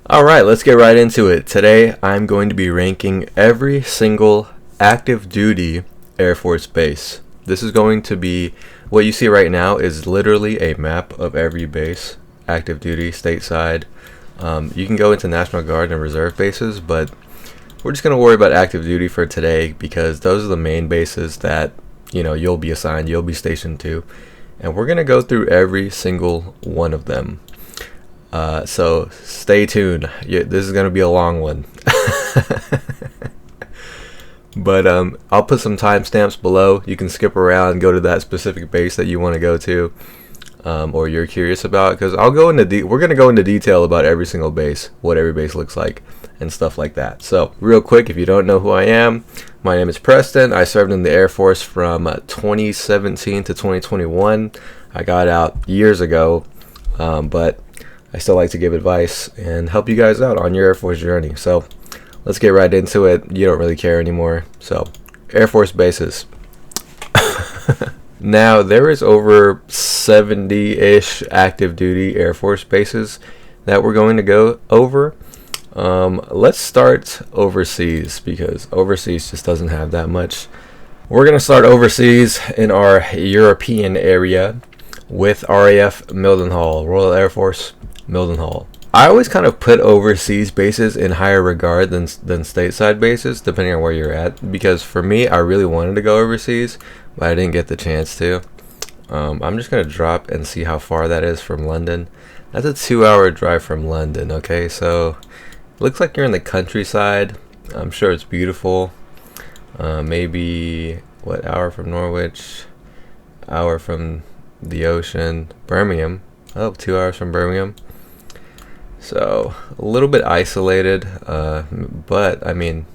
Alright, let's get right into it. Today I'm going to be ranking every single active duty Air Force base. This is going to be, what you see right now is literally a map of every base, active duty, stateside. You can go into National Guard and reserve bases, but we're just going to worry about active duty for today because those are the main bases that you'll be assigned, you'll be stationed to. And we're going to go through every single one of them. So stay tuned. This is going to be a long one. But I'll put some timestamps below. You can skip around, go to that specific base that you want to go to, or you're curious about. Because we're going to go into detail about every single base, what every base looks like, and stuff like that. So real quick, if you don't know who I am, my name is Preston. I served in the Air Force from 2017 to 2021. I got out years ago, but I still like to give advice and help you guys out on your Air Force journey. So let's get right into it. You don't really care anymore. So Air Force bases. Now there is over 70-ish active duty Air Force bases that we're going to go over. Let's start overseas because overseas just doesn't have that much. We're going to start overseas in our European area with RAF Mildenhall, Royal Air Force Mildenhall. I always kind of put overseas bases in higher regard than stateside bases, depending on where you're at. Because for me, I really wanted to go overseas, but I didn't get the chance to. I'm just going to drop and see how far that is from London. That's a 2-hour drive from London, okay? So, looks like you're in the countryside. I'm sure it's beautiful. Maybe, hour from Norwich? Hour from the ocean. Birmingham. Oh, 2 hours from Birmingham. So a little bit isolated, but I mean,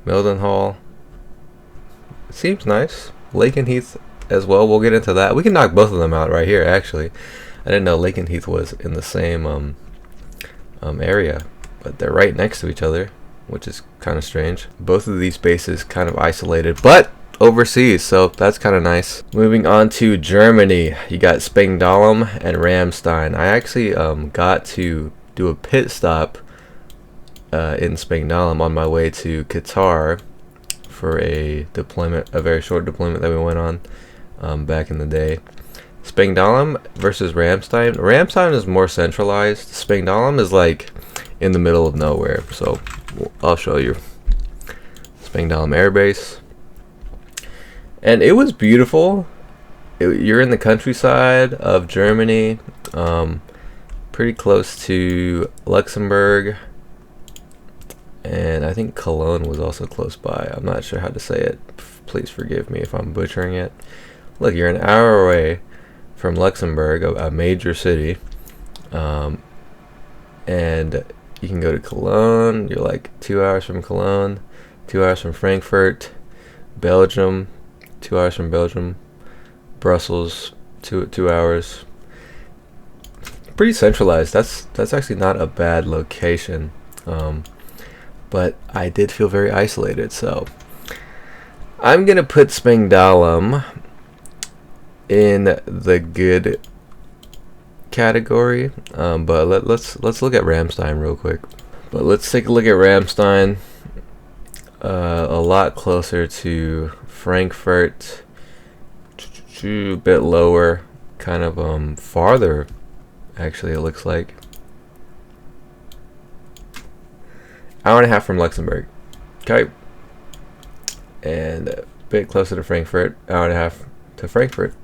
Mildenhall seems nice. Lakenheath as well. We'll get into that. We can knock both of them out right here. Actually, I didn't know Lakenheath was in the same area, but they're right next to each other, which is kind of strange. Both of these bases kind of isolated, but overseas, so that's kind of nice. Moving on to Germany, you got Spangdahlem and Ramstein. I actually got to do a pit stop in Spangdahlem on my way to Qatar for a very short deployment that we went on back in the day. Spangdahlem versus Ramstein. Ramstein is more centralized. Spangdahlem is like in the middle of nowhere, so I'll show you. Spangdahlem Air Base. And it was beautiful. You're in the countryside of Germany, pretty close to Luxembourg, and I think Cologne was also close by. I'm not sure how to say it. Please forgive me if I'm butchering it. Look, you're an hour away from Luxembourg, a major city, and you can go to Cologne. You're like 2 hours from Cologne, 2 hours from Frankfurt, Belgium. 2 hours from Belgium, Brussels, two hours. Pretty centralized. That's actually not a bad location, but I did feel very isolated. So I'm gonna put Spangdahlem in the good category, but let's look at Ramstein real quick. But let's take a look at Ramstein. A lot closer to Frankfurt, a bit lower, kind of farther actually, it looks like. Hour and a half from Luxembourg, okay, and a bit closer to Frankfurt, hour and a half to Frankfurt.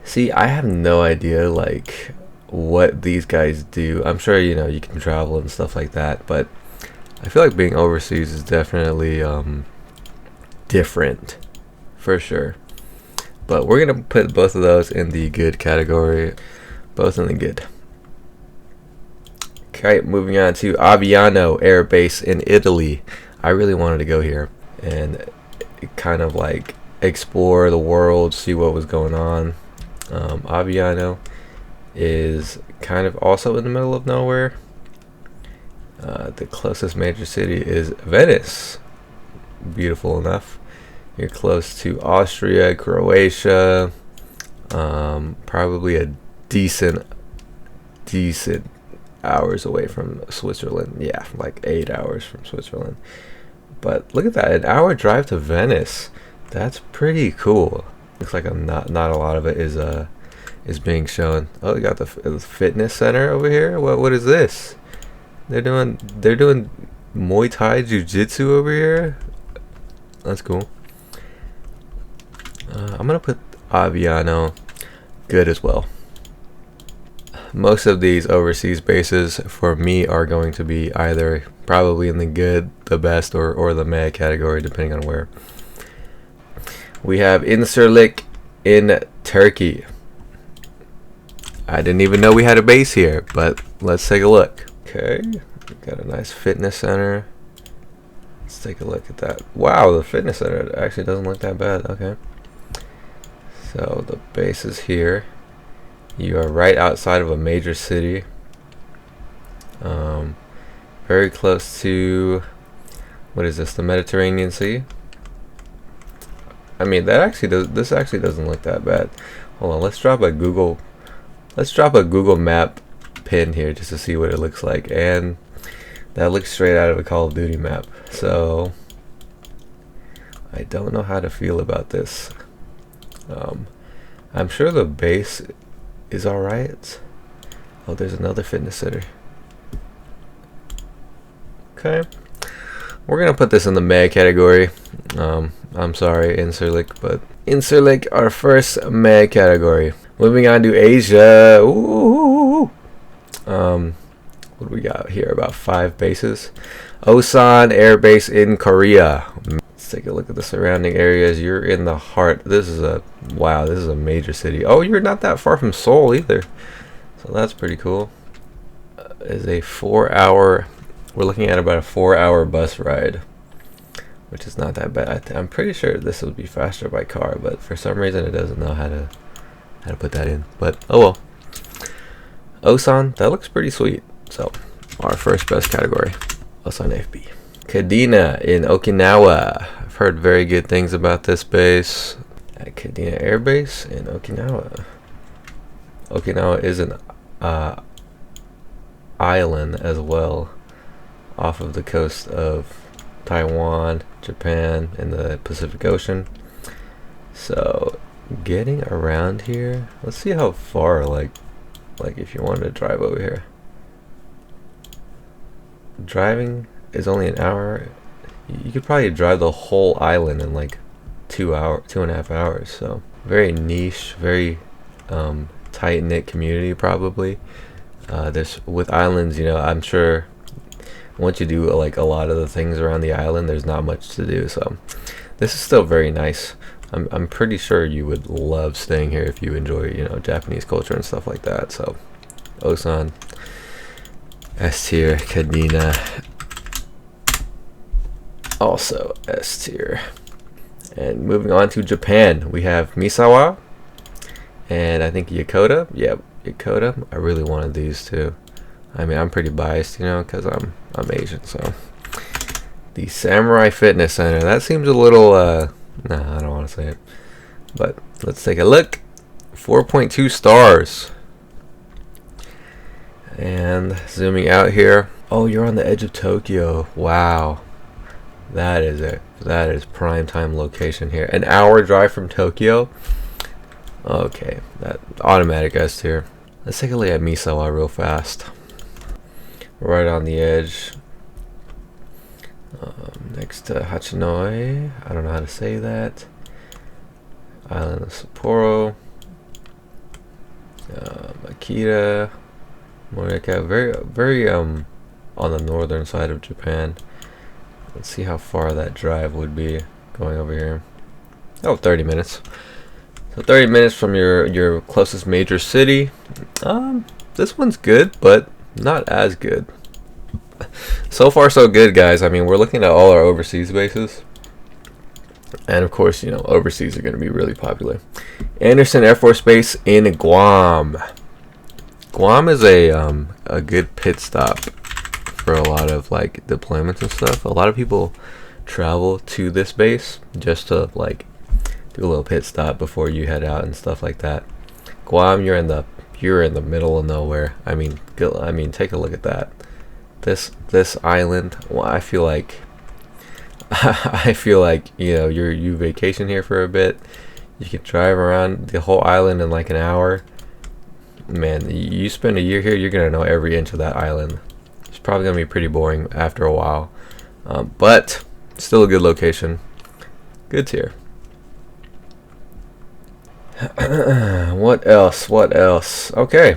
See, I have no idea like what these guys do. I'm sure you can travel and stuff like that, but I feel like being overseas is definitely different, for sure. But we're going to put both of those in the good category. Both in the good. Okay, moving on to Aviano Air Base in Italy. I really wanted to go here and kind of like explore the world, see what was going on. Aviano is kind of also in the middle of nowhere. The closest major city is Venice. Beautiful enough. You're close to Austria, Croatia. Probably a decent hours away from Switzerland. Yeah, like 8 hours from Switzerland. But look at that, an hour drive to Venice. That's pretty cool. Looks like not a lot of it is being shown. Oh, we got the fitness center over here. What is this? They're doing Muay Thai Jiu-Jitsu over here. That's cool. I'm gonna put Aviano good as well. Most of these overseas bases for me are going to be either probably in the good, the best, or the meh category, depending on where. We have Incirlik in Turkey. I didn't even know we had a base here, but let's take a look. Okay, we've got a nice fitness center. Let's take a look at that. Wow, the fitness center actually doesn't look that bad. Okay. So the base is here. You are right outside of a major city. Very close to, what is this, the Mediterranean Sea? I mean, this actually doesn't look that bad. Hold on, let's drop a Google Map pin here just to see what it looks like. And that looks straight out of a Call of Duty map. So I don't know how to feel about this. I'm sure the base is alright. Oh, there's another fitness center. Okay, we're gonna put this in the meh category. I'm sorry, Incirlik, but Incirlik, our first meh category. Moving on to Asia. Ooh. What do we got here? About 5 bases. Osan Air Base in Korea. Let's take a look at the surrounding areas. You're in the heart. This is a major city. Oh, you're not that far from Seoul either, so that's pretty cool. Is a 4-hour. We're looking at about a 4-hour bus ride, which is not that bad. I'm pretty sure this would be faster by car, but for some reason it doesn't know how to put that in. But oh well. Osan, that looks pretty sweet. So our first best category, Osan FB. Kadena in Okinawa. I've heard very good things about this base. At Kadena Air Base in Okinawa. Okinawa is an island as well, off of the coast of Taiwan, Japan, and the Pacific Ocean. So getting around here, let's see how far, like if you wanted to drive over here. Driving is only an hour. You could probably drive the whole island in like 2.5 hours. So very niche, very tight-knit community probably. There's, with islands, you know, I'm sure once you do like a lot of the things around the island, there's not much to do. So this is still very nice. I'm pretty sure you would love staying here if you enjoy, you know, Japanese culture and stuff like that. So Osan, S tier. Kadena, also S tier. And moving on to Japan, we have Misawa and I think Yokota. Yep, Yokota. I really wanted these two. I mean, I'm pretty biased, you know, because I'm Asian. So the Samurai Fitness Center. That seems a little nah, I don't want to say it. But let's take a look. 4.2 stars. And zooming out here. Oh, you're on the edge of Tokyo. Wow. That is it. That is prime time location here. An hour drive from Tokyo. Okay, that automatic S tier. Let's take a look at Misawa real fast. Right on the edge. Next to Hachinoi. I don't know how to say that. Island of Sapporo. Akita. Morika. Very on the northern side of Japan. Let's see how far that drive would be going over here. Oh, 30 minutes. So 30 minutes from your closest major city. This one's good, but not as good. So far so good, guys. I mean, we're looking at all our overseas bases, and of course, you know, overseas are going to be really popular. Anderson Air Force Base in Guam. Guam is a good pit stop for a lot of like deployments and stuff. A lot of people travel to this base just to like do a little pit stop before you head out and stuff like that. Guam, you're in the you're in the middle of nowhere. I mean, take a look at that. This island. Well, I feel like I feel like, you know, you vacation here for a bit. You can drive around the whole island in like an hour. Man, you spend a year here, you're gonna know every inch of that island. It's probably gonna be pretty boring after a while, but still a good location. Good tier. What else? What else? Okay,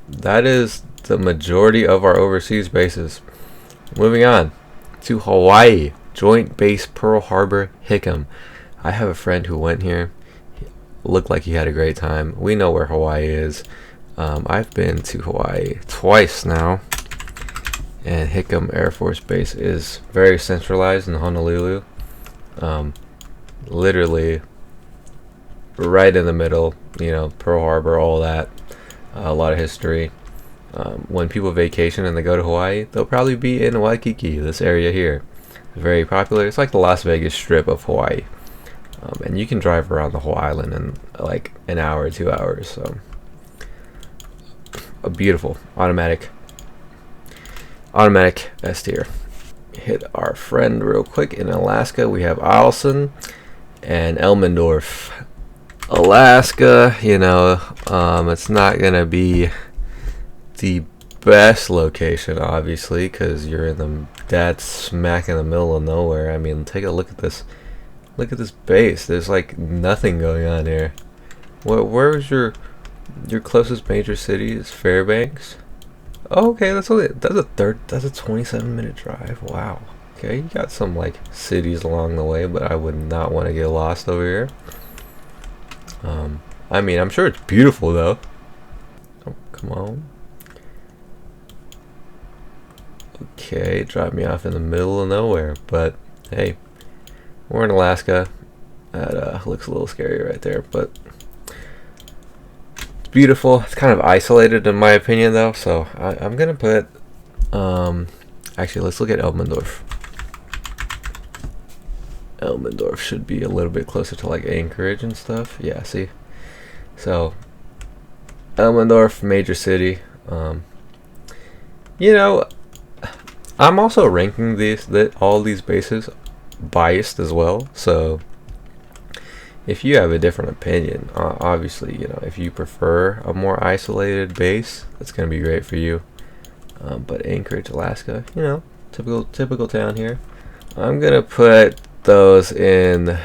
that is the majority of our overseas bases. Moving on to Hawaii. Joint Base Pearl Harbor Hickam. I have a friend who went here. He looked like he had a great time. We know where Hawaii is. I've been to Hawaii twice now, and Hickam Air Force Base is very centralized in Honolulu. Literally right in the middle, you know, Pearl Harbor, all that. A lot of history. When people vacation and they go to Hawaii, they'll probably be in Waikiki, this area here. It's very popular. It's like the Las Vegas Strip of Hawaii. And you can drive around the whole island in like an hour, 2 hours. So a beautiful automatic S tier. Hit our friend real quick in Alaska. We have Eielson and Elmendorf. Alaska, you know, it's not gonna be the best location, obviously, because you're in the dead smack in the middle of nowhere. I mean, take a look at this. Look at this base. There's like nothing going on here. Where's your closest major city? Is Fairbanks? Oh, okay, that's a 27-minute drive. Wow. Okay, you got some like cities along the way, but I would not want to get lost over here. I mean, I'm sure it's beautiful though. Oh, come on. Okay, drop me off in the middle of nowhere, but hey, we're in Alaska. That looks a little scary right there, but it's beautiful. It's kind of isolated in my opinion though, so I'm gonna put actually, let's look at Elmendorf. Elmendorf should be a little bit closer to like Anchorage and stuff. Yeah, see, so Elmendorf, major city. You know, I'm also ranking all these bases biased as well. So if you have a different opinion, obviously, you know, if you prefer a more isolated base, that's gonna be great for you. But Anchorage, Alaska, you know, typical town here. I'm gonna put those in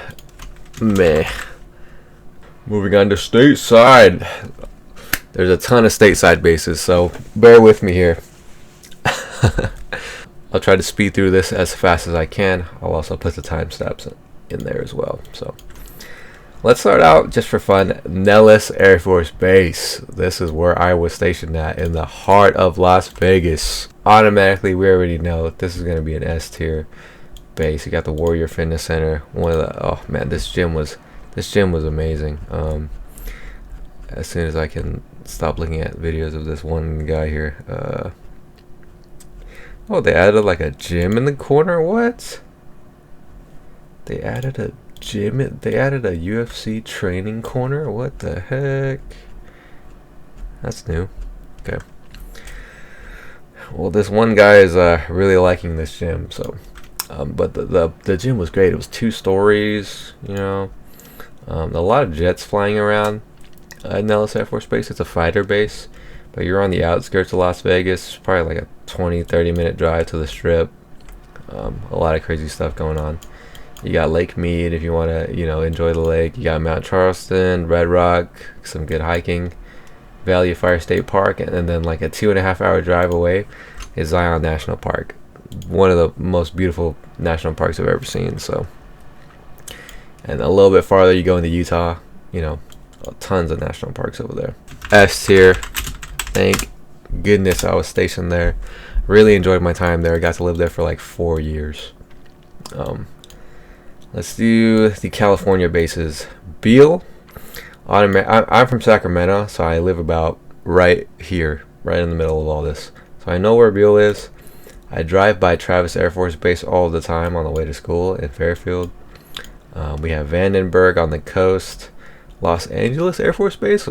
meh. Moving on to stateside. There's a ton of stateside bases, so bear with me here. I'll try to speed through this as fast as I can. I'll also put the timestamps in there as well. So let's start out just for fun. Nellis Air Force Base. This is where I was stationed at, in the heart of Las Vegas. Automatically, we already know this is going to be an S tier base. You got the Warrior Fitness Center. Oh man, this gym was amazing. As soon as I can stop looking at videos of this one guy here. Oh, they added like a gym in the corner. What? They added a gym. They added a UFC training corner. What the heck? That's new. Okay. Well, this one guy is really liking this gym. So, but the gym was great. It was 2 stories. You know, a lot of jets flying around at Nellis Air Force Base. It's a fighter base, but you're on the outskirts of Las Vegas. Probably like a 20-30 minute drive to the Strip. A lot of crazy stuff going on. You got Lake Mead if you want to, you know, enjoy the lake. You got Mount Charleston, Red Rock, some good hiking. Valley of Fire State Park, and then like a 2.5-hour drive away is Zion National Park. One of the most beautiful national parks I've ever seen. So, and a little bit farther you go into Utah, you know, tons of national parks over there. S tier. Thank goodness I was stationed there. Really enjoyed my time there. I got to live there for like 4 years. Let's do the California bases. Beale. I'm from Sacramento, so I live about right here, right in the middle of all this. So I know where Beale is. I drive by Travis Air Force Base all the time on the way to school in Fairfield. We have Vandenberg on the coast. Los Angeles Air Force Base.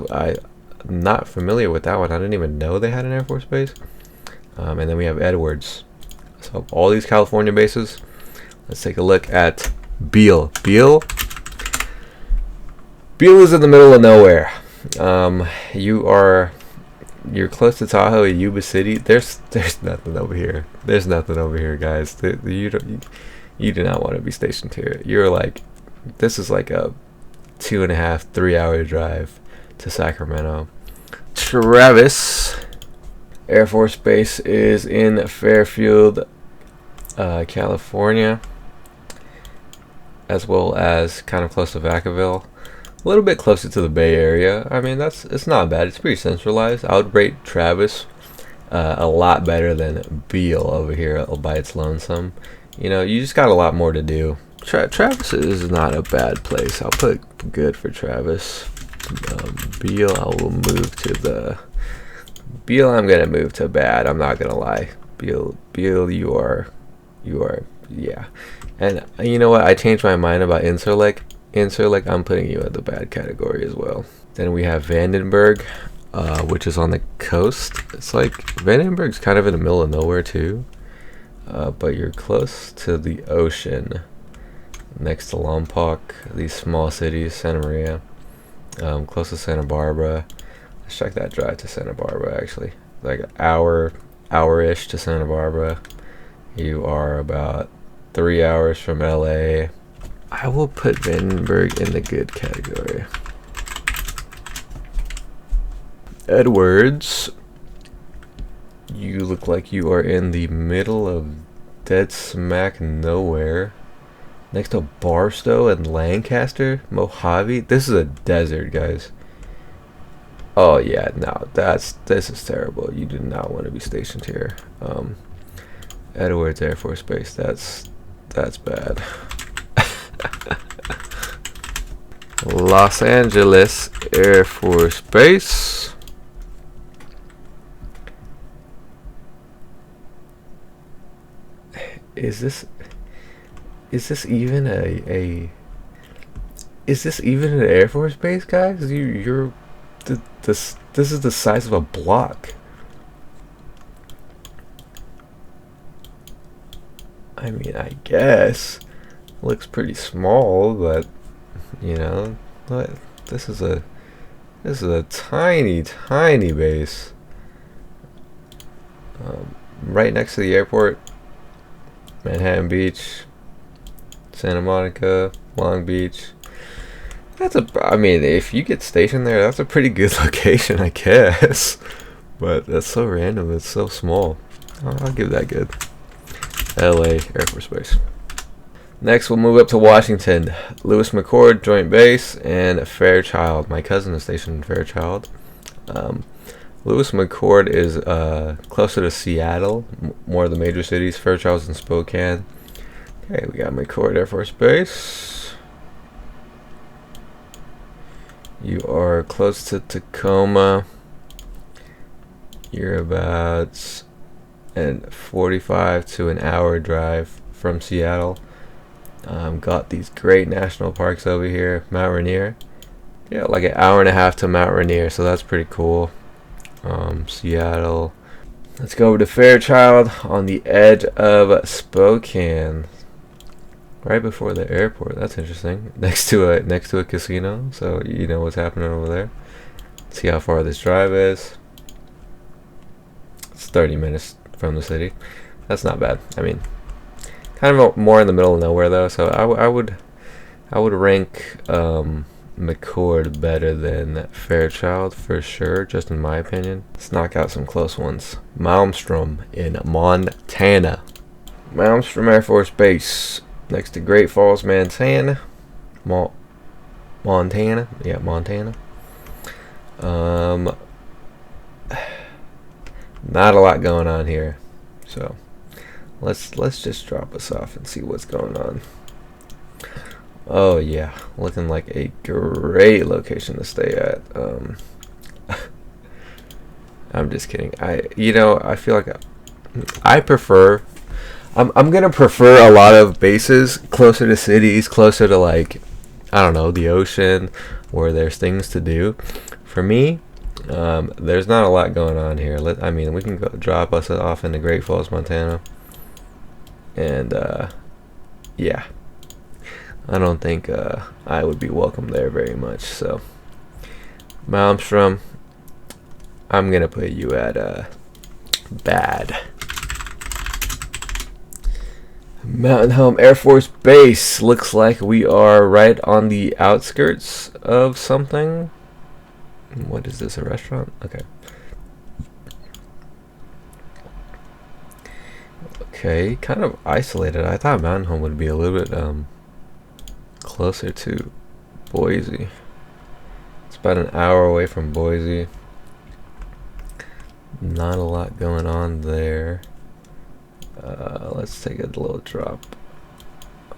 Not familiar with that one. I didn't even know they had an Air Force base. And then we have Edwards. So all these California bases. Let's take a look at Beale. Beale is in the middle of nowhere. You're close to Tahoe, Yuba City. There's nothing over here. There's nothing over here, guys. You do not want to be stationed here. This is like a 2.5, 3 hour drive to Sacramento. Travis Air Force Base is in Fairfield, California, as well as kind of close to Vacaville. A little bit closer to the Bay Area. I mean, it's not bad. It's pretty centralized. I would rate Travis a lot better than Beale over here by its lonesome. You know, you just got a lot more to do. Travis is not a bad place. I'll put good for Travis. Beale, I will move to the... Beale, I'm gonna move to bad. I'm not gonna lie. Beale, you are, yeah. And you know what? I changed my mind about Incirlik. Incirlik, I'm putting you in the bad category as well. Then we have Vandenberg, which is on the coast. It's like Vandenberg's kind of in the middle of nowhere too, but you're close to the ocean, next to Lompoc. These small cities, Santa Maria, close to Santa Barbara. Let's check that drive to Santa Barbara. Actually, like an hour-ish to Santa Barbara. You are about 3 hours from LA. I will put Vandenberg in the good category. Edwards, you look like you are in the middle of dead smack nowhere, next to Barstow and Lancaster, Mojave. This is a desert, guys. Oh yeah, no, this is terrible. You do not want to be stationed here. Edwards Air Force Base, that's bad. Los Angeles Air Force Base. Is this even is this even an Air Force base, guys? This is the size of a block. I mean, I guess looks pretty small, but you know, this is a tiny base, right next to the airport. Manhattan Beach, Santa Monica, Long Beach. I mean, if you get stationed there, that's a pretty good location, I guess. But that's so random. It's so small. I'll give that good. LA Air Force Base. Next, we'll move up to Washington. Lewis McChord Joint Base and Fairchild. My cousin is stationed in Fairchild. Lewis McChord is closer to Seattle, more of the major cities. Fairchild's in Spokane. Okay, we got McChord Air Force Base. You are close to Tacoma. You're about a 45 to an hour drive from Seattle. Got these great national parks over here. Mount Rainier. Yeah, like an hour and a half to Mount Rainier, so that's pretty cool. Seattle. Let's go over to Fairchild on the edge of Spokane, right before the airport. That's interesting. Next to a casino, so you know what's happening over there. See how far this drive is. It's 30 minutes from the city. That's not bad. I mean, kind of more in the middle of nowhere though. So I would rank McChord better than Fairchild for sure, just in my opinion. Let's knock out some close ones. Malmstrom in Montana. Malmstrom Air Force Base next to Great Falls, Montana. Montana. Yeah, Montana. Not a lot going on here, so let's just drop us off and see what's going on. Oh yeah, looking like a great location to stay at. I'm just kidding. I feel like I'm gonna prefer a lot of bases closer to cities, closer to, like, I don't know, the ocean, where there's things to do. For me, There's not a lot going on here. I mean, we can go drop us off into Great Falls, Montana, and yeah, I don't think I would be welcome there very much. So, Malmstrom, I'm gonna put you at bad. Mountain Home Air Force Base. Looks like we are right on the outskirts of something. What is this, a restaurant? Okay. Okay, kind of isolated. I thought Mountain Home would be a little bit closer to Boise. It's about an hour away from Boise. Not a lot going on there. Let's take a little drop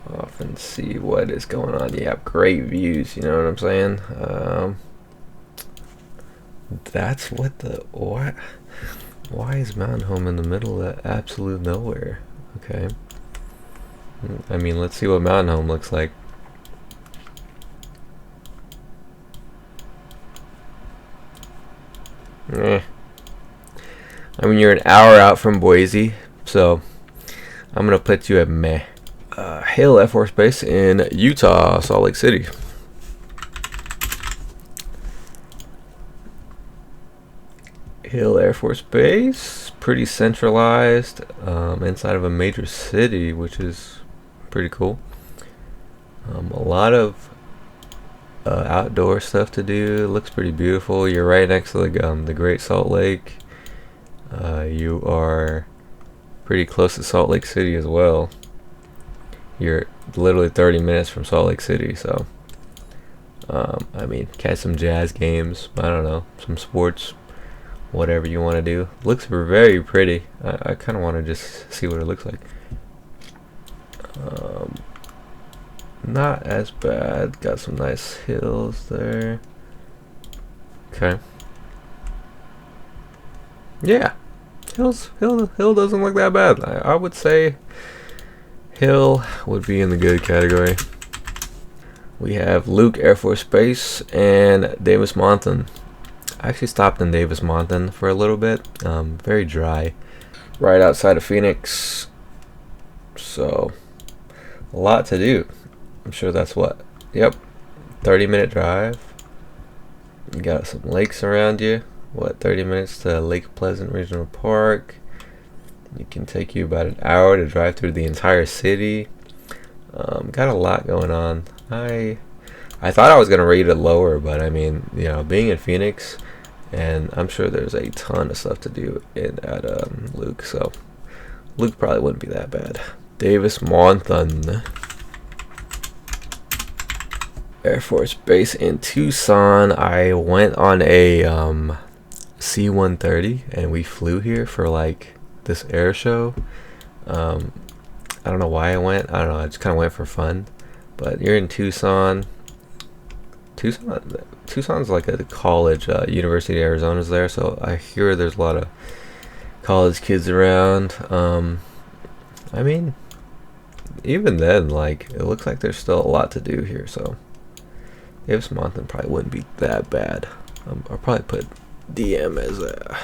off and see what is going on. You have great views, you know what I'm saying? That's what the what? Why is Mountain Home in the middle of absolute nowhere? Okay. I mean, let's see what Mountain Home looks like. I mean, you're an hour out from Boise, so I'm gonna put you at meh. Hill Air Force Base in Utah, Salt Lake City. Hill Air Force Base, pretty centralized, inside of a major city, which is pretty cool. A lot of outdoor stuff to do. It looks pretty beautiful. You're right next to the Great Salt Lake. You are pretty close to Salt Lake City as well. You're literally 30 minutes from Salt Lake City, so I mean, catch some jazz games, I don't know, some sports, whatever you want to do. Looks very pretty. I kind of want to just see what it looks like. Not as bad. Got some nice hills there. Okay. Yeah, Hill doesn't look that bad. I would say Hill would be in the good category. We have Luke Air Force Base and Davis Mountain. I actually stopped in Davis Mountain for a little bit. Very dry, right outside of Phoenix. So a lot to do. I'm sure that's what. Yep, 30-minute drive. You got some lakes around you. What, 30 minutes to Lake Pleasant Regional Park. It can take you about an hour to drive through the entire city. Got a lot going on. I thought I was gonna rate it lower, but I mean, you know, being in Phoenix, and I'm sure there's a ton of stuff to do at Luke, so Luke probably wouldn't be that bad. Davis Mountain Air Force Base in Tucson. I went on a C-130 and we flew here for like this air show. I don't know why I went. I don't know. I just kind of went for fun. But you're in Tucson. Tucson's like a college. University of Arizona's there, so I hear there's a lot of college kids around. I mean, even then, like, it looks like there's still a lot to do here. So Davis Mountain probably wouldn't be that bad. I'll probably put DM as a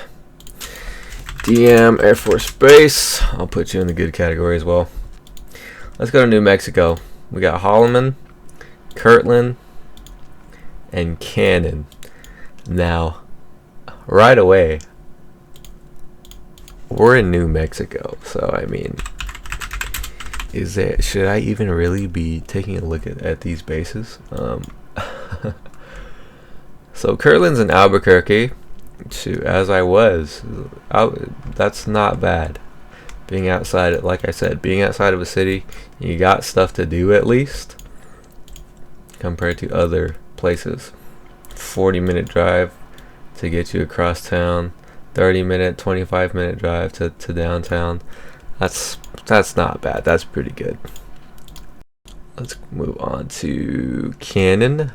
DM Air Force Base. I'll put you in the good category as well. Let's go to New Mexico. We got Holloman, Kirtland, and Cannon. Now, right away, we're in New Mexico, so I mean, should I even really be taking a look at these bases? So Kirtland's in Albuquerque. Shoot, as I was, that's not bad. Being outside, like I said, being outside of a city, you got stuff to do at least, compared to other places. 40-minute drive to get you across town. 30-minute, 25-minute drive to downtown. That's not bad. That's pretty good. Let's move on to Cannon.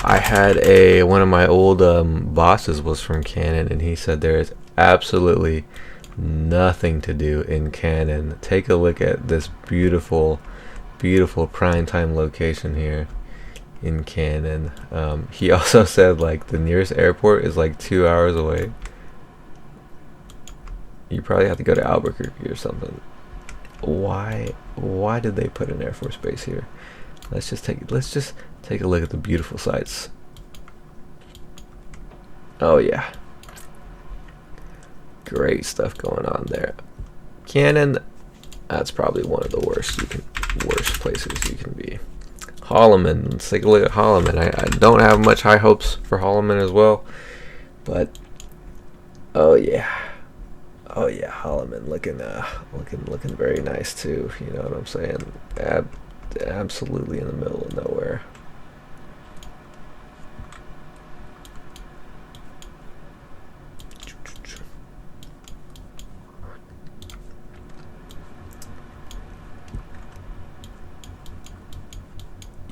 I had one of my old bosses was from Cannon, and he said there is absolutely nothing to do in Cannon. Take a look at this beautiful, beautiful prime time location here. in Cannon. He also said like the nearest airport is like 2 hours away. You probably have to go to Albuquerque or something. Why did they put an Air Force base here? Let's just take a look at the beautiful sights. Oh yeah, great stuff going on there. Cannon, that's probably one of the worst places you can be. Holloman, let's take a look at Holloman. I don't have much high hopes for Holloman as well, but oh yeah, Holloman looking very nice too. You know what I'm saying? Absolutely in the middle of nowhere.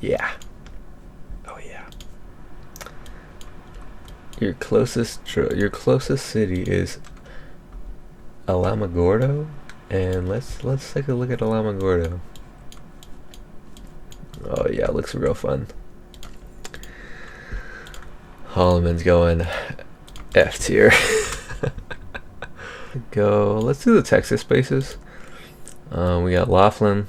Yeah. Oh yeah. Your closest city is Alamogordo, and let's take a look at Alamogordo. Oh yeah, it looks real fun. Holloman's going F tier. Let's do the Texas bases. We got Laughlin,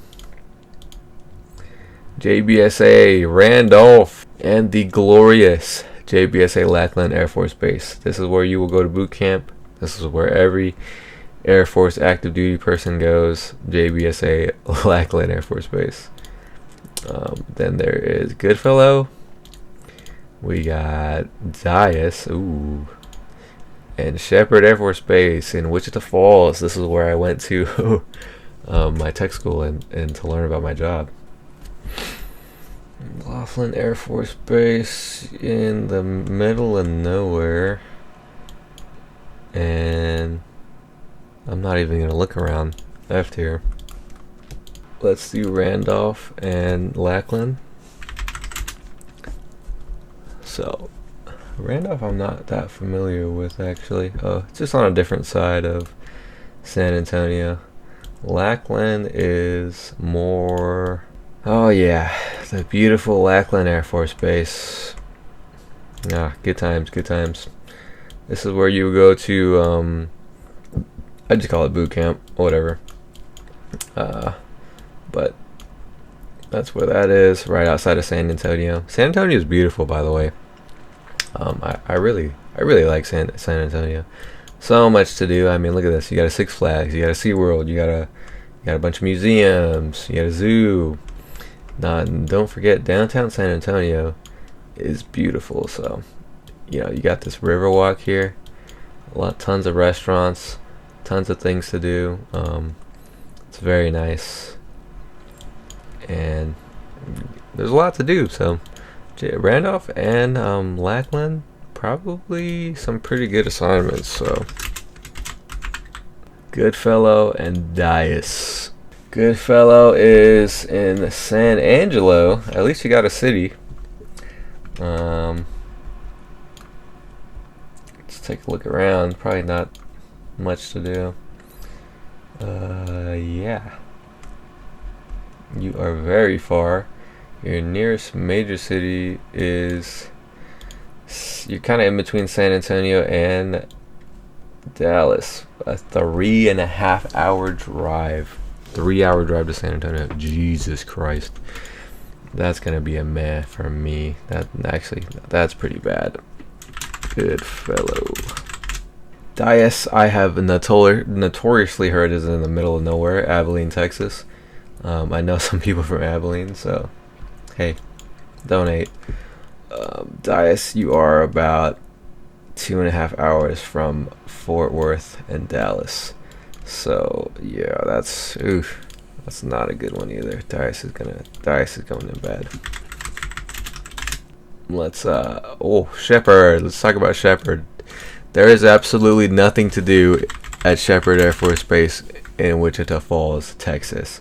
JBSA Randolph, and the glorious JBSA Lackland Air Force Base. This is where you will go to boot camp. This is where every Air Force active duty person goes. JBSA Lackland Air Force Base. Then there is Goodfellow. We got Dias, and Shepherd Air Force Base in Wichita Falls. This is where I went to my tech school and to learn about my job. Laughlin Air Force Base in the middle of nowhere, and I'm not even gonna look around. F tier. Let's do Randolph and Lackland. So Randolph I'm not that familiar with actually. It's just on a different side of San Antonio. Lackland is more, oh yeah, the beautiful Lackland Air Force Base. Good times. This is where you go to I just call it boot camp, whatever. But that's where that is, right outside of San Antonio. San Antonio is beautiful, by the way. I really like San Antonio. So much to do. I mean, look at this. You got a Six Flags, you got a SeaWorld, you got a bunch of museums, you got a zoo. Don't forget, downtown San Antonio is beautiful. So, you got this river walk here, tons of restaurants, tons of things to do. It's very nice, and there's a lot to do. So Randolph and Lackland, probably some pretty good assignments. So Goodfellow and Dias. Goodfellow is in San Angelo. At least you got a city. Let's take a look around. Probably not much to do. Yeah. You are very far. Your nearest major city is, you're kind of in between San Antonio and Dallas. A 3.5 hour drive. 3-hour drive to San Antonio. Jesus Christ. That's gonna be a meh for me. That's pretty bad. Goodfellow. Dias, I have notoriously heard, is in the middle of nowhere, Abilene, Texas. I know some people from Abilene, so hey, donate. Dias, you are about 2.5 hours from Fort Worth and Dallas. So yeah, that's not a good one either. Dias is going in bad. Shepherd. Let's talk about Shepherd. There is absolutely nothing to do at Shepherd Air Force Base in Wichita Falls, Texas.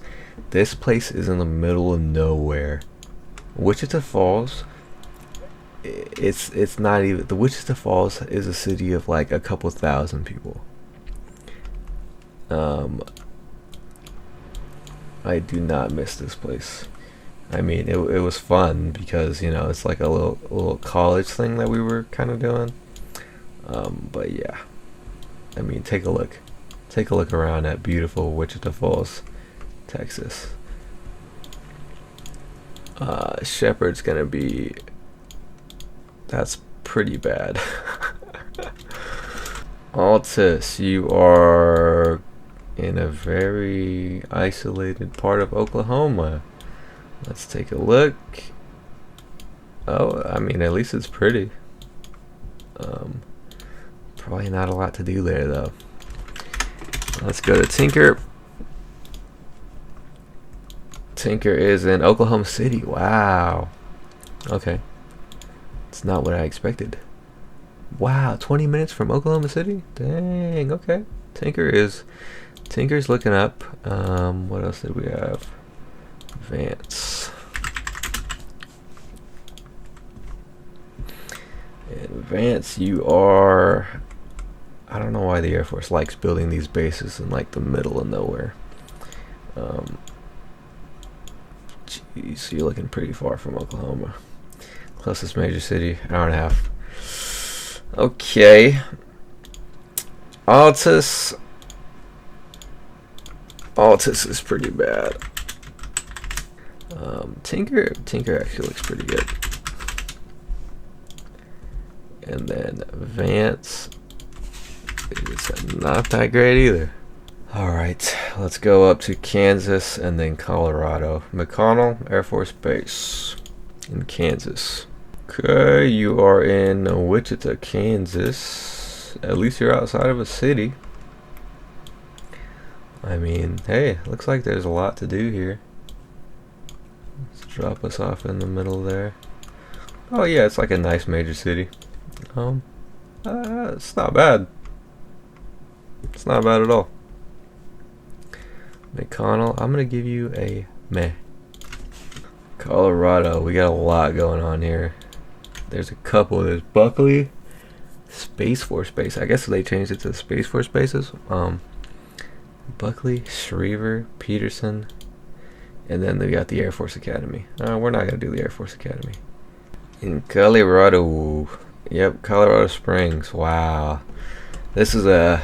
This place is in the middle of nowhere. Wichita Falls, it's not even, the Wichita Falls is a city of like a couple thousand people. I do not miss this place. I mean, it was fun because, you know, it's like a little college thing that we were kind of doing. But yeah, I mean, take a look. Take a look around at beautiful Wichita Falls, Texas. Shepherd's gonna be, that's pretty bad. Altus, you are in a very isolated part of Oklahoma. Let's take a look. Oh, I mean, at least it's pretty. Probably not a lot to do there, though. Let's go to Tinker. Tinker is in Oklahoma City. Wow. Okay. It's not what I expected. Wow, 20 minutes from Oklahoma City? Dang, okay. Tinker's looking up. What else did we have? Vance. And Vance, you are, I don't know why the Air Force likes building these bases in like the middle of nowhere. Geez, you're looking pretty far from Oklahoma. Closest major city, hour and a half. Okay. Altus is pretty bad. Tinker actually looks pretty good. And then Vance is not that great either. Alright, let's go up to Kansas and then Colorado. McConnell Air Force Base in Kansas. Okay, you are in Wichita, Kansas. At least you're outside of a city. I mean, hey, looks like there's a lot to do here. Let's drop us off in the middle there. Oh yeah, it's like a nice major city. It's not bad. It's not bad at all. McConnell, I'm gonna give you a meh. Colorado, we got a lot going on here. There's a couple. There's Buckley, Space Force Base. I guess they changed it to Space Force Bases. Buckley, Schriever, Peterson, and then they got the Air Force Academy. We're not gonna do the Air Force Academy. In Colorado, yep, Colorado Springs. Wow, this is a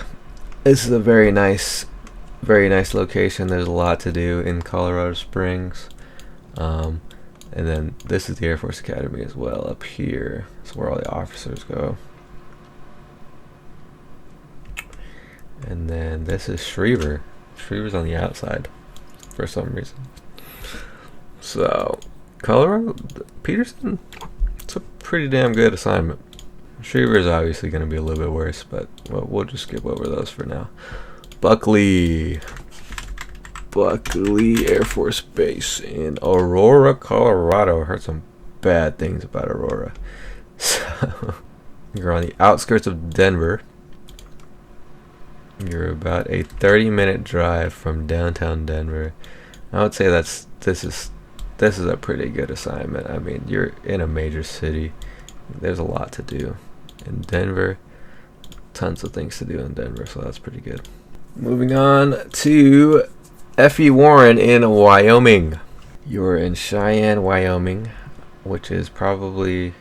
very nice location. There's a lot to do in Colorado Springs. And then this is the Air Force Academy as well up here. That's where all the officers go. And then this is Schriever. Schriever's on the outside for some reason. So, Colorado, Peterson, it's a pretty damn good assignment. Schriever is obviously going to be a little bit worse, but we'll just skip over those for now. Buckley Air Force Base in Aurora, Colorado. I heard some bad things about Aurora. So, you're on the outskirts of Denver. You're about a 30-minute drive from downtown Denver. I would say this is a pretty good assignment. I mean, you're in a major city. There's a lot to do in Denver. Tons of things to do in Denver, so that's pretty good. Moving on to F.E. Warren in Wyoming. You're in Cheyenne, Wyoming, which is probably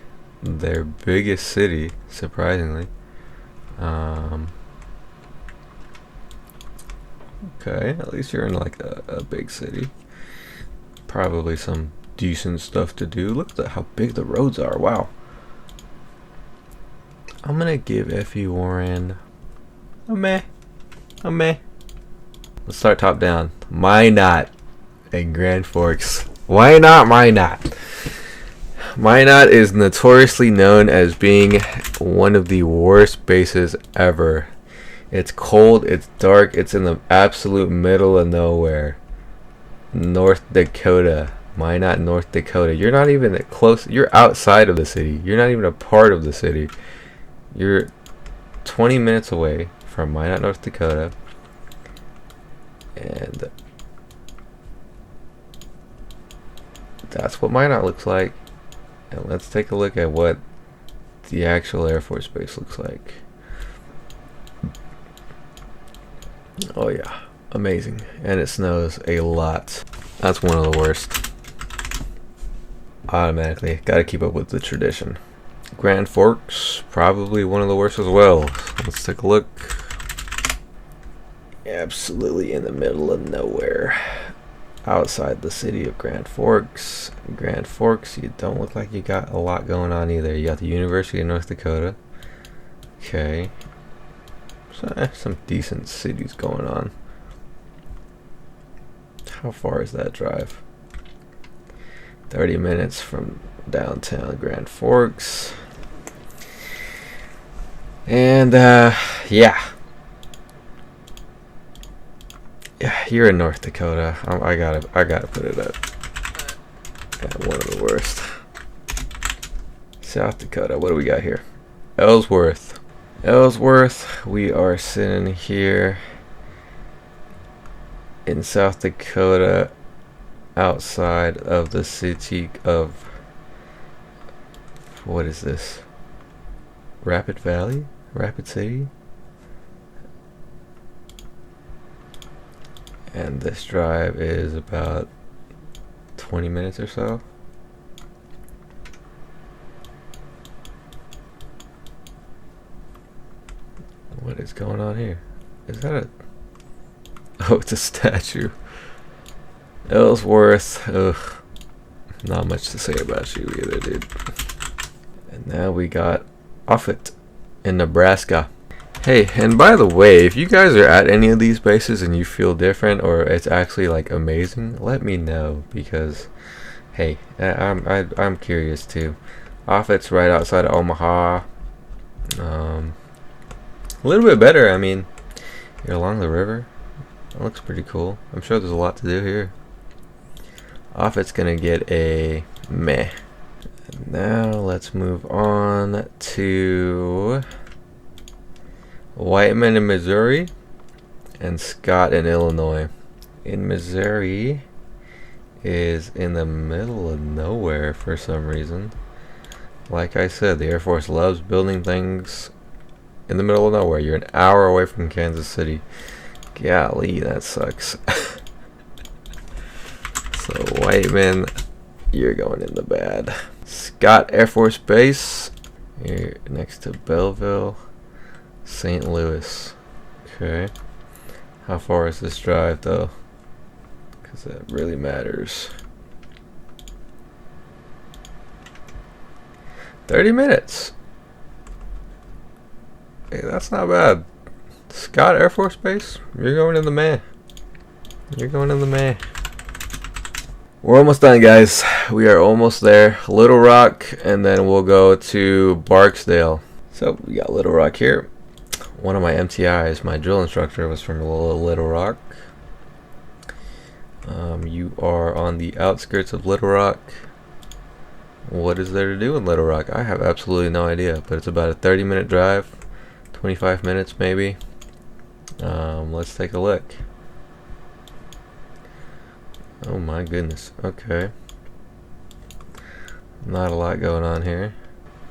their biggest city, surprisingly. Okay, at least you're in like a big city. Probably some decent stuff to do. Look at how big the roads are. Wow. I'm gonna give F.E. Warren a meh. Let's start top down. Minot and Grand Forks. Why not Minot? Minot is notoriously known as being one of the worst bases ever. It's cold, it's dark, it's in the absolute middle of nowhere. North Dakota. Minot, North Dakota. You're not even close. You're outside of the city. You're not even a part of the city. You're 20 minutes away from Minot, North Dakota. And that's what Minot looks like. And let's take a look at what the actual Air Force Base looks like. Oh yeah, amazing. And it snows a lot. That's one of the worst. Automatically, gotta keep up with the tradition. Grand Forks, probably one of the worst as well. Let's take a look. Absolutely in the middle of nowhere. Outside the city of Grand Forks. Grand Forks, you don't look like you got a lot going on either. You got the University of North Dakota. Okay. So, some decent cities going on. How far is that drive? 30 minutes from downtown Grand Forks. And yeah, you're in North Dakota. I gotta put it at one of the worst. South Dakota. What do we got here? Ellsworth. We are sitting here in South Dakota, outside of the city of, what is this? Rapid Valley? Rapid City? And this drive is about 20 minutes or so. What is going on here? Is that a... Oh, it's a statue. Ellsworth. Ugh. Not much to say about you either, dude. And now we got Offutt in Nebraska. Hey, and by the way, if you guys are at any of these bases and you feel different or it's actually like amazing, let me know, because hey, I'm curious too. Offutt's right outside of Omaha. A little bit better. I mean, you're along the river. It looks pretty cool. I'm sure there's a lot to do here. Offutt's gonna get a meh. And now let's move on to Whiteman in Missouri and Scott in Illinois. In Missouri is in the middle of nowhere for some reason. Like I said, the Air Force loves building things in the middle of nowhere. You're an hour away from Kansas City. Golly, that sucks. So Whiteman, you're going in the bad. Scott Air Force Base, here next to Belleville, St. Louis. Okay. How far is this drive though? Because that really matters. 30 minutes. Hey, that's not bad. Scott Air Force Base, you're going in the meh. You're going in the meh. We're almost done, guys. We are almost there. Little Rock, and then we'll go to Barksdale. So we got Little Rock here. One of my MTIs, my drill instructor, was from Little Rock. You are on the outskirts of Little Rock. What is there to do in Little Rock? I have absolutely no idea, but it's about a 30-minute drive, 25 minutes maybe. Let's take a look. Oh my goodness. Okay. Not a lot going on here.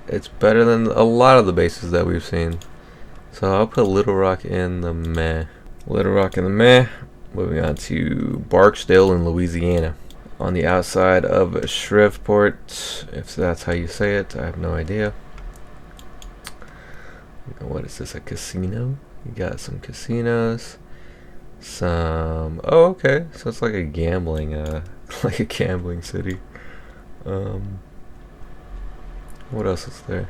It's better than a lot of the bases that we've seen. So I'll put Little Rock in the meh. Little Rock in the meh. Moving on to Barksdale in Louisiana. On the outside of Shreveport, if that's how you say it. I have no idea. What is this, a casino? You got some casinos. Some... Oh, okay. So it's like a gambling, like a gambling city. What else is there?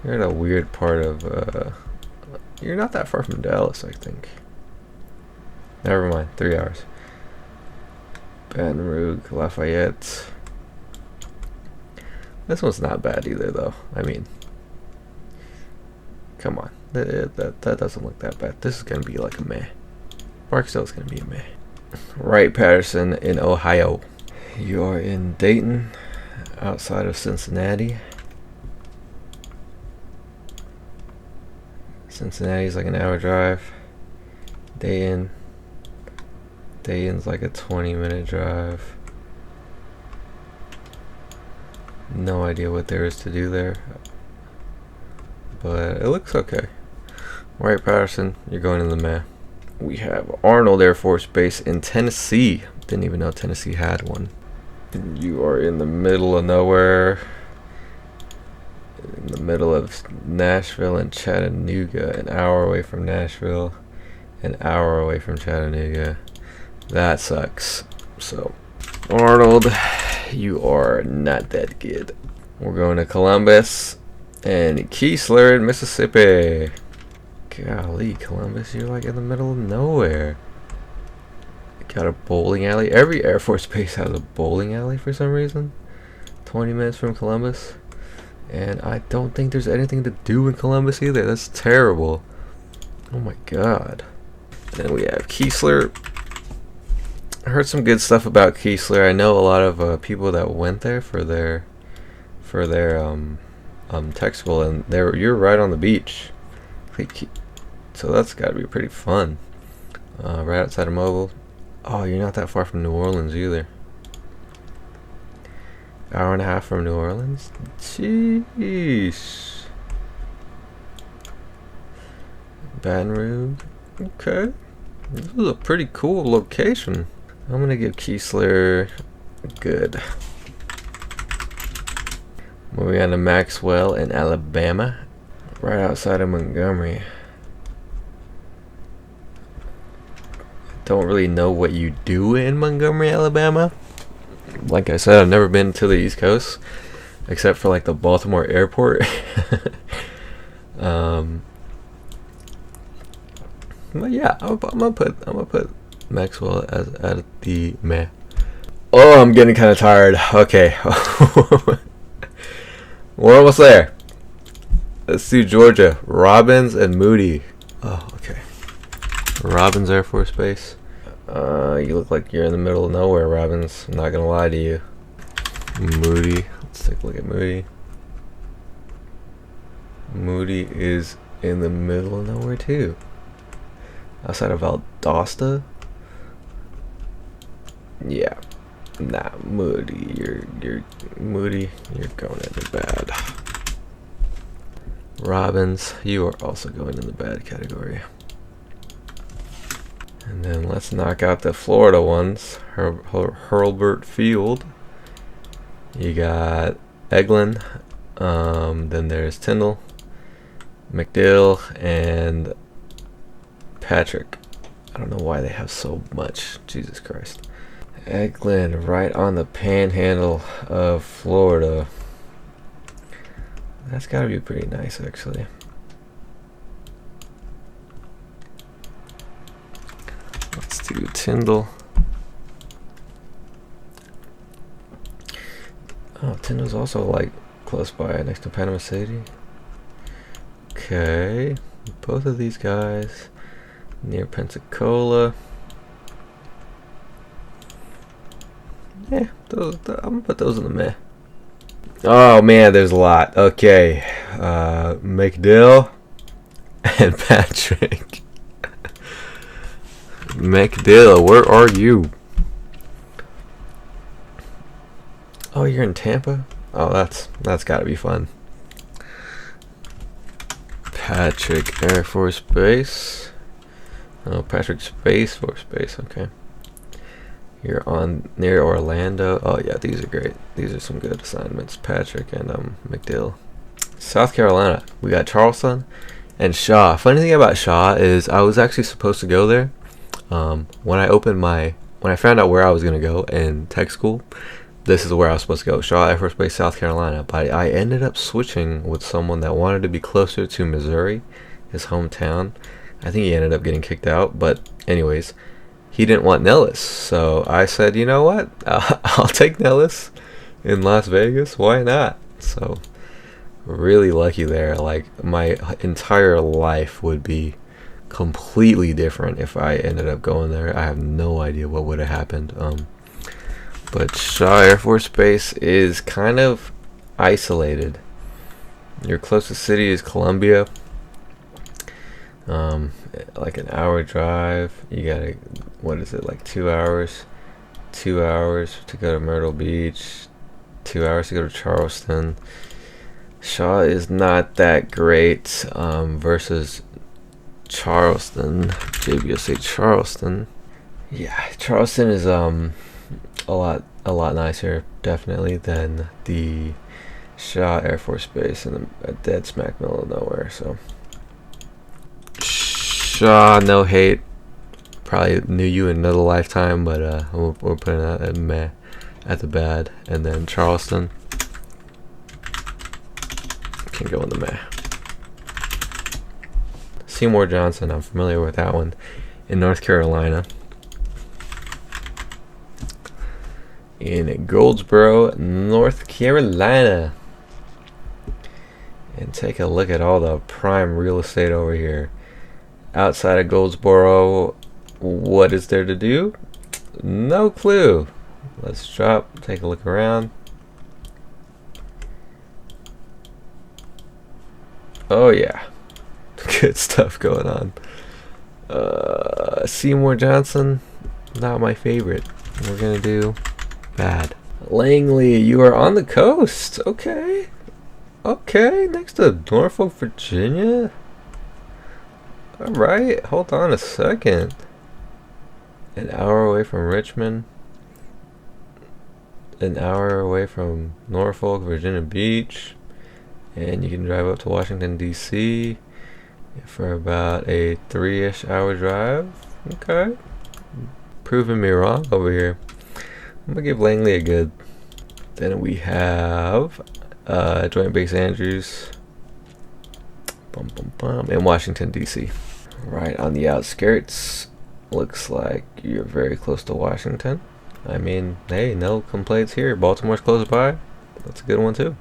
You're in a weird part of, you're not that far from Dallas, I think. Never mind. 3 hours. Baton Rouge, Lafayette. This one's not bad either, though. I mean, come on. That doesn't look that bad. This is going to be like a meh. Barksdale's going to be a meh. Wright-Patterson in Ohio. You are in Dayton, outside of Cincinnati. Cincinnati's like an hour drive. Dayton's like a 20-minute drive. No idea what there is to do there, but it looks okay. Wright-Patterson, you're going in the meh. We have Arnold Air Force Base in Tennessee. Didn't even know Tennessee had one. You are in the middle of nowhere, in the middle of Nashville and Chattanooga, an hour away from Nashville, an hour away from Chattanooga. That sucks. So, Arnold, you are not that good. We're going to Columbus and Keesler in Mississippi. Golly, Columbus, you're like in the middle of nowhere. Got a bowling alley. Every Air Force base has a bowling alley for some reason. 20 minutes from Columbus. And I don't think there's anything to do in Columbus either. That's terrible. Oh my god. Then we have Keesler. I heard some good stuff about Keesler. I know a lot of people that went there for their tech school, and you're right on the beach. So that's got to be pretty fun. Right outside of Mobile. Oh, you're not that far from New Orleans either. Hour and a half from New Orleans? Jeez. Baton Rouge? Okay. This is a pretty cool location. I'm going to give Keesler good. Moving on to Maxwell in Alabama. Right outside of Montgomery. Don't really know what you do in Montgomery, Alabama. Like I said, I've never been to the East Coast except for like the Baltimore airport. But yeah, I'm gonna put Maxwell as at the meh. Oh, I'm getting kind of tired. Okay, we're almost there. Let's do Georgia. Robbins and Moody. Oh, okay. Robbins Air Force Base. You look like you're in the middle of nowhere, Robbins. I'm not gonna lie to you. Moody. Let's take a look at Moody. Moody is in the middle of nowhere too. Outside of Valdosta. Yeah. Nah, Moody. You're Moody. You're going in the bad. Robbins, you are also going in the bad category. And then let's knock out the Florida ones. Hurlburt Field. You got Eglin. Then there's Tyndall, McDill, and Patrick. I don't know why they have so much. Jesus Christ. Eglin, right on the panhandle of Florida. That's gotta be pretty nice, actually. Let's do Tyndall. Oh, Tyndall's also like close by, next to Panama City. Okay, both of these guys near Pensacola. Yeah, I'm gonna put those in the meh. Oh man, there's a lot. Okay, McDill and Patrick. McDill, where are you? Oh, you're in Tampa? Oh, that's gotta be fun. Patrick Air Force Base. Oh, Patrick Space Force Base. Okay. You're on near Orlando. Oh yeah, these are great. These are some good assignments. Patrick and McDill. South Carolina. We got Charleston and Shaw. Funny thing about Shaw is I was actually supposed to go there. When I found out where I was gonna go in tech school, this is where I was supposed to go. Shaw Air Force Base, South Carolina. But I ended up switching with someone that wanted to be closer to Missouri, his hometown. I think he ended up getting kicked out. But anyways. He didn't want Nellis, so I said, you know what? I'll take Nellis in Las Vegas. Why not? So, really lucky there. Like, my entire life would be completely different if I ended up going there. I have no idea what would have happened. But Shaw Air Force Base is kind of isolated. Your closest city is Columbia. Like an hour drive. You gotta, what is it, like 2 hours? 2 hours to go to Myrtle Beach. 2 hours to go to Charleston. Shaw is not that great versus Charleston. JBSA Charleston. Yeah, Charleston is a lot nicer, definitely, than the Shaw Air Force Base in a dead smack middle of nowhere. So Shaw, no hate. Probably knew you in another lifetime, but we're putting that at meh, at the bad. And then Charleston can go in the meh. Seymour Johnson, I'm familiar with that one, in North Carolina. In Goldsboro, North Carolina. And take a look at all the prime real estate over here. Outside of Goldsboro, what is there to do? No clue. Let's take a look around. Oh yeah, good stuff going on. Seymour Johnson, not my favorite. We're gonna do bad. Langley, you are on the coast. Okay, next to Norfolk, Virginia. All right, hold on a second. An hour away from Richmond. An hour away from Norfolk, Virginia Beach. And you can drive up to Washington, D.C. for about a 3-ish hour drive. Okay. Proving me wrong over here. I'm going to give Langley a good. Then we have Joint Base Andrews in Washington, D.C. Right on the outskirts. Looks like you're very close to Washington. I mean, hey, no complaints here. Baltimore's close by. That's a good one, too.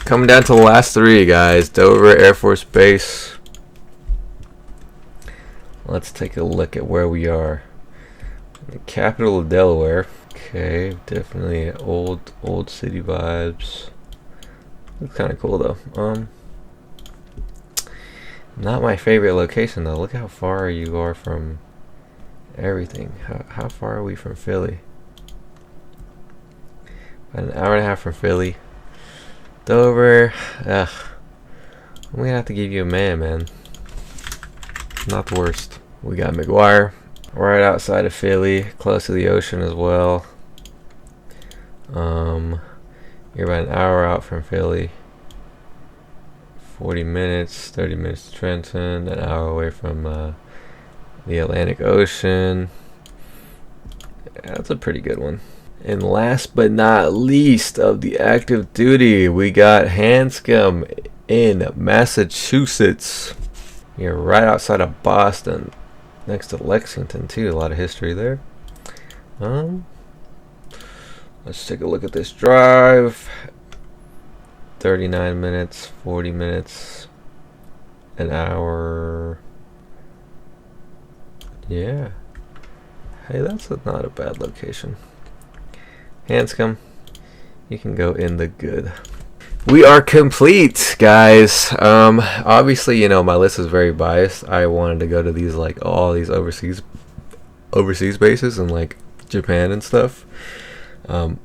Coming down to the last three, guys. Dover Air Force Base. Let's take a look at where we are. The capital of Delaware. Okay, definitely old city vibes. Looks kind of cool though. Not my favorite location though. Look how far you are from everything. How far are we from Philly? About an hour and a half from Philly. Dover, I'm gonna have to give you a man. Not the worst. We got McGuire, right outside of Philly, close to the ocean as well. You're about an hour out from Philly. 40 minutes, 30 minutes to Trenton, an hour away from the Atlantic Ocean. Yeah, that's a pretty good one. And last but not least of the active duty, we got Hanscom in Massachusetts. You're right outside of Boston, next to Lexington too. A lot of history there. Let's take a look at this drive. 39 minutes, 40 minutes, an hour. Yeah. Hey, that's not a bad location. Hanscom, you can go in the good. We are complete, guys. Obviously, you know, my list is very biased. I wanted to go to these, like, all these overseas bases in, like, Japan and stuff.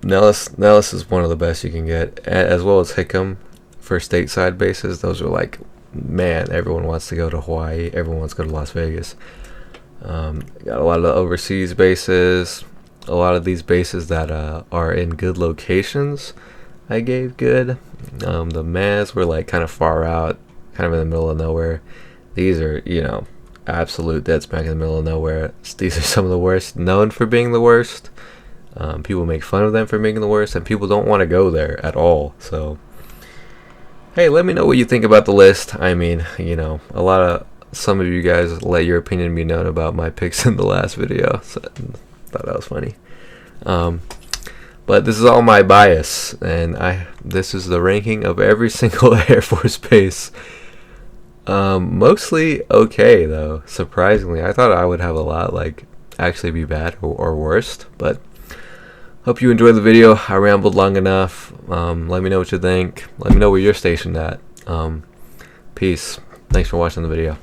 Nellis is one of the best you can get, as well as Hickam for stateside bases. Those are like, man, everyone wants to go to Hawaii. Everyone wants to go to Las Vegas. Got a lot of the overseas bases. A lot of these bases that are in good locations, I gave good. The Maz were like kind of far out, kind of in the middle of nowhere. These are, you know, absolute dead smack in the middle of nowhere. These are some of the worst, known for being the worst. People make fun of them for making the worst, and people don't want to go there at all. So, hey, let me know what you think about the list. I mean, you know, some of you guys let your opinion be known about my picks in the last video. So, thought that was funny. But this is all my bias, and this is the ranking of every single Air Force base. Mostly okay though. Surprisingly, I thought I would have a lot like actually be bad or worst, but. Hope you enjoyed the video. I rambled long enough. Let me know what you think. Let me know where you're stationed at. Peace. Thanks for watching the video.